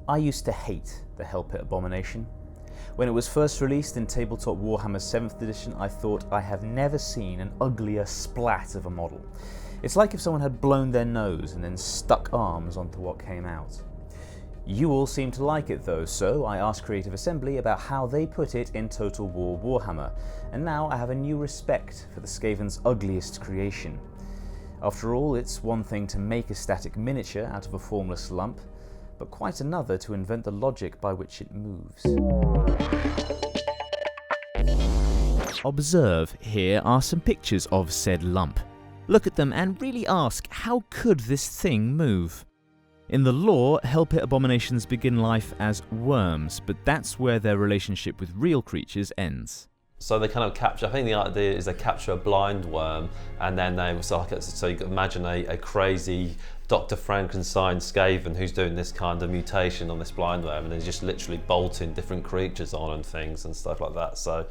I used to hate the Hell Pit Abomination. When it was first released in tabletop Warhammer 7th edition, I thought I have never seen an uglier splat of a model. It's like if someone had blown their nose and then stuck arms onto what came out. You all seem to like it though, so I asked Creative Assembly about how they put it in Total War Warhammer, and now I have a new respect for the Skaven's ugliest creation. After all, it's one thing to make a static miniature out of a formless lump, but quite another to invent the logic by which it moves. Observe, here are some pictures of said lump. Look at them and really ask, how could this thing move? In the lore, Hell Pit Abominations begin life as worms, but that's where their relationship with real creatures ends. So they kind of capture, I think the idea is they capture a blind worm, and then so you can imagine a crazy Dr. Frankenstein Skaven who's doing this kind of mutation on this blind worm, and they're just literally bolting different creatures on and things and stuff like that. So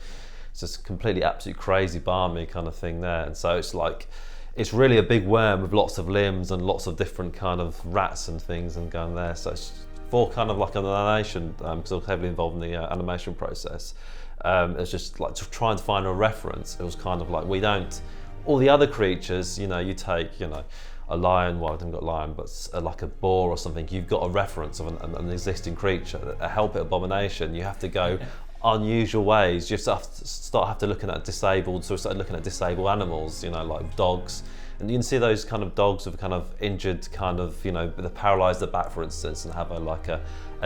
it's just completely absolute crazy barmy kind of thing there. And so it's really a big worm with lots of limbs and lots of different kind of rats and things and going there. So it's for kind of like an animation, because I was heavily involved in the animation process. It's just like trying to find a reference. It was kind of like, we don't, all the other creatures, you take, a lion, well I haven't got a lion, but like a boar or something, you've got a reference of an existing creature. A Hell Pit Abomination, you have to go unusual ways. You have to start looking at disabled animals, like dogs. And you can see those kind of dogs with kind of injured kind of, they're paralysed at the back, for instance, and have a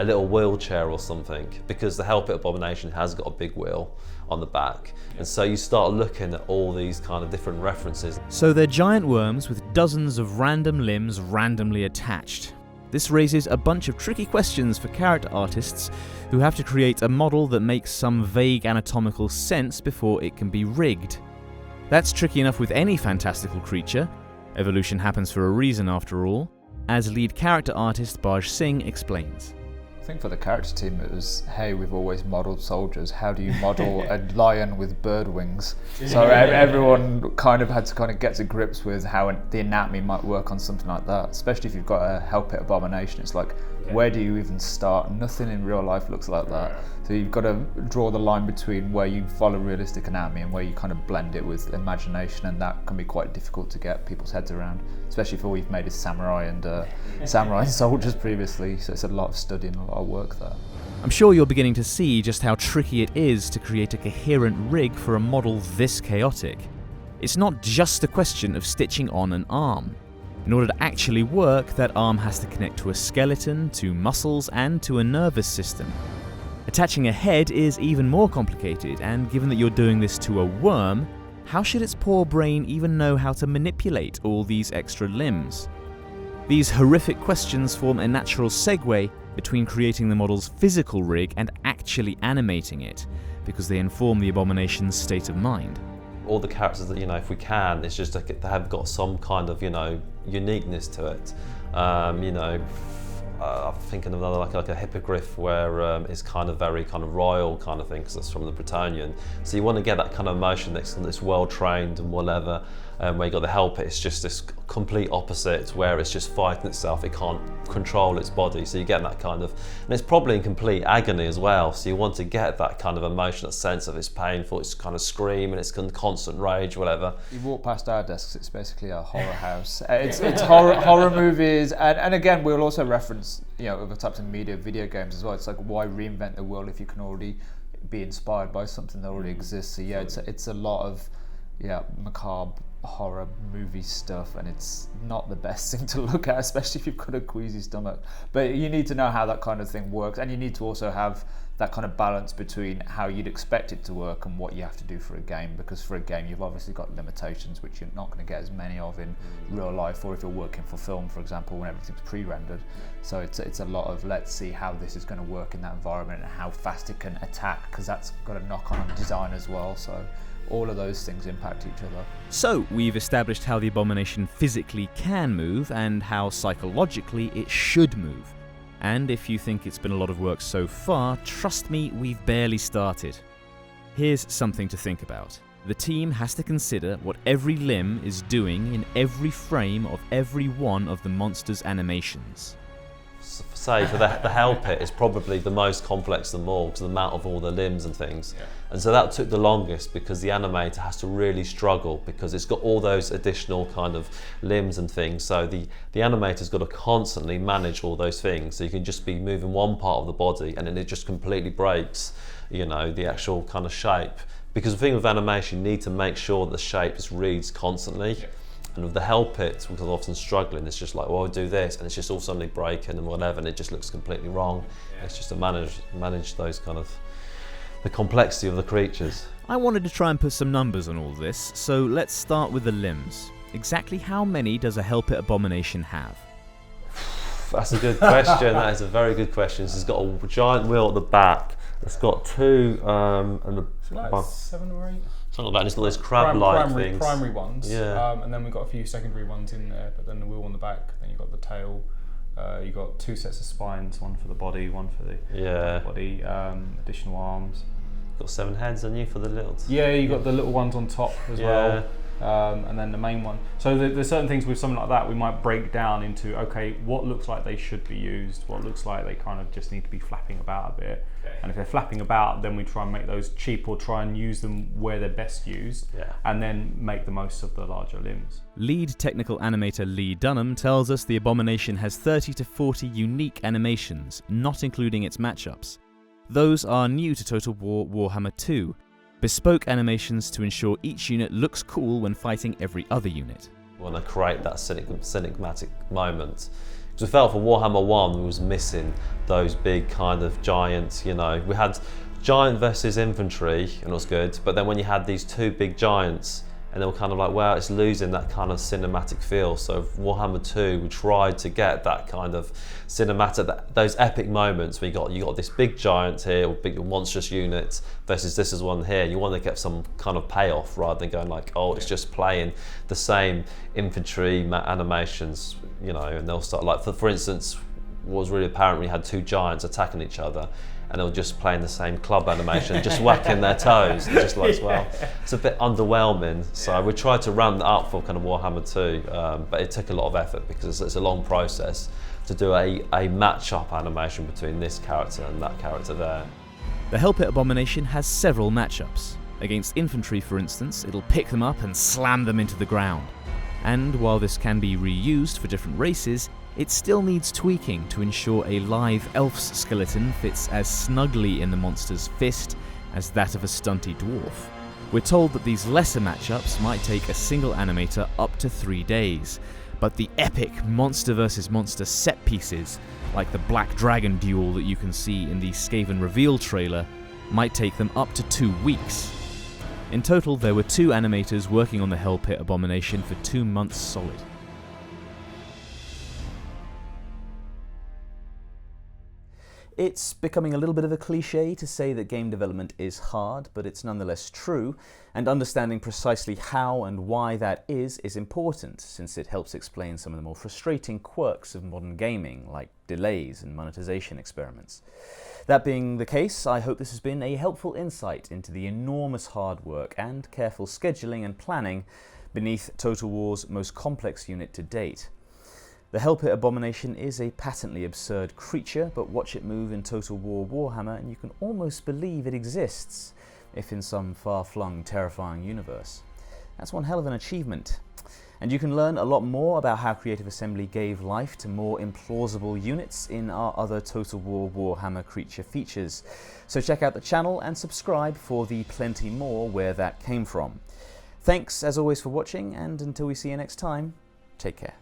little wheelchair or something, because the Hell Pit Abomination has got a big wheel on the back. And so you start looking at all these kind of different references. So they're giant worms with dozens of random limbs randomly attached. This raises a bunch of tricky questions for character artists who have to create a model that makes some vague anatomical sense before it can be rigged. That's tricky enough with any fantastical creature. Evolution happens for a reason after all, as lead character artist Baj Singh explains. I think for the character team it was, hey, we've always modelled soldiers, how do you model a lion with bird wings? So everyone kind of had to get to grips with how the anatomy might work on something like that, especially if you've got a Hell Pit Abomination. It's like, where do you even start? Nothing in real life looks like that. So you've got to draw the line between where you follow realistic anatomy and where you kind of blend it with imagination, and that can be quite difficult to get people's heads around, especially if all you've made is samurai and samurai soldiers previously. So it's a lot of study and a lot of work there. I'm sure you're beginning to see just how tricky it is to create a coherent rig for a model this chaotic. It's not just a question of stitching on an arm. In order to actually work, that arm has to connect to a skeleton, to muscles, and to a nervous system. Attaching a head is even more complicated, and given that you're doing this to a worm, how should its poor brain even know how to manipulate all these extra limbs? These horrific questions form a natural segue between creating the model's physical rig and actually animating it, because they inform the Abomination's state of mind. All the characters that, if we can, it's just like they have got some kind of, uniqueness to it. I'm thinking of another like a hippogriff where it's kind of very kind of royal kind of thing, because it's from the Bretonnian. So you want to get that kind of emotion that's well trained and whatever. Where you got the Hell Pit, it's just this complete opposite, where it's just fighting itself. It can't control its body, so you get that kind of, and it's probably in complete agony as well. So you want to get that kind of emotional sense of it's painful, it's kind of scream, and it's constant rage, whatever. You walk past our desks, it's basically a horror house. It's horror movies, and again we'll also reference other types of media, video games as well. It's like, why reinvent the world if you can already be inspired by something that already exists? So it's a lot of macabre horror movie stuff, and it's not the best thing to look at, especially if you've got a queasy stomach. But you need to know how that kind of thing works, and you need to also have that kind of balance between how you'd expect it to work and what you have to do for a game, because for a game you've obviously got limitations which you're not going to get as many of in real life, or if you're working for film, for example, when everything's pre-rendered. So it's a lot of, let's see how this is going to work in that environment and how fast it can attack, because that's got a knock on design as well. So all of those things impact each other. So, we've established how the Abomination physically can move and how psychologically it should move. And if you think it's been a lot of work so far, trust me, we've barely started. Here's something to think about. The team has to consider what every limb is doing in every frame of every one of the monster's animations. say for the Hell Pit is probably the most complex of them all because of the amount of all the limbs and things. Yeah. And so that took the longest because the animator has to really struggle because it's got all those additional kind of limbs and things. So the animator's got to constantly manage all those things. So you can just be moving one part of the body and then it just completely breaks, you know, the actual kind of shape. Because the thing with animation, you need to make sure that the shape just reads constantly. Yeah. And with the Hell Pit, because I'm often struggling, it's just like, well, I'll do this, and it's just all suddenly breaking and whatever, and it just looks completely wrong. Yeah. It's just to manage those kind of, the complexity of the creatures. I wanted to try and put some numbers on all this, so let's start with the limbs. Exactly how many does a Hell Pit Abomination have? That's a good question. That is a very good question. It's got a giant wheel at the back. It's got two, and like 7 or 8. Something like that. It's got those crab-like things. Primary ones, yeah. And then we've got a few secondary ones in there, but then the wheel on the back, then you've got the tail, you've got 2 sets of spines, one for the body, one for the body, additional arms. Got 7 heads on you for the little... Yeah, you've got the little ones on top as well. And then the main one. So there's certain things with something like that we might break down into, okay, what looks like they should be used, what looks like they kind of just need to be flapping about a bit. Okay. And if they're flapping about, then we try and make those cheap or try and use them where they're best used, and then make the most of the larger limbs. Lead technical animator Lee Dunham tells us the Abomination has 30 to 40 unique animations, not including its matchups. Those are new to Total War Warhammer 2. Bespoke animations to ensure each unit looks cool when fighting every other unit. We want to create that cinematic moment. Because we felt for Warhammer 1 we was missing those big kind of giants, you know. We had giant versus infantry and it was good, but then when you had these 2 big giants and they were kind of like, wow, it's losing that kind of cinematic feel. So Warhammer 2, we tried to get that kind of cinematic, those epic moments where you got this big giant here, or big monstrous unit, versus this is one here. You want to get some kind of payoff rather than going like, oh, it's just playing the same infantry animations, you know, and they'll start like, for instance, what was really apparent, we had 2 giants attacking each other, and they were just playing the same club animation, just whacking their toes, and just like, well, it's a bit underwhelming. So we tried to ramp that up for kind of Warhammer 2, but it took a lot of effort because it's a long process to do a match-up animation between this character and that character there. The Hell Pit Abomination has several matchups. Against infantry, for instance, it'll pick them up and slam them into the ground. And while this can be reused for different races, it still needs tweaking to ensure a live elf's skeleton fits as snugly in the monster's fist as that of a stunty dwarf. We're told that these lesser matchups might take a single animator up to 3 days, but the epic monster versus monster set pieces, like the Black Dragon duel that you can see in the Skaven reveal trailer, might take them up to 2 weeks. In total, there were 2 animators working on the Hell Pit Abomination for 2 months solid. It's becoming a little bit of a cliche to say that game development is hard, but it's nonetheless true, and understanding precisely how and why that is important, since it helps explain some of the more frustrating quirks of modern gaming, like delays and monetization experiments. That being the case, I hope this has been a helpful insight into the enormous hard work and careful scheduling and planning beneath Total War's most complex unit to date. The Hell Pit Abomination is a patently absurd creature, but watch it move in Total War Warhammer and you can almost believe it exists, if in some far-flung, terrifying universe. That's one hell of an achievement. And you can learn a lot more about how Creative Assembly gave life to more implausible units in our other Total War Warhammer creature features. So check out the channel and subscribe for the plenty more where that came from. Thanks as always for watching, and until we see you next time, take care.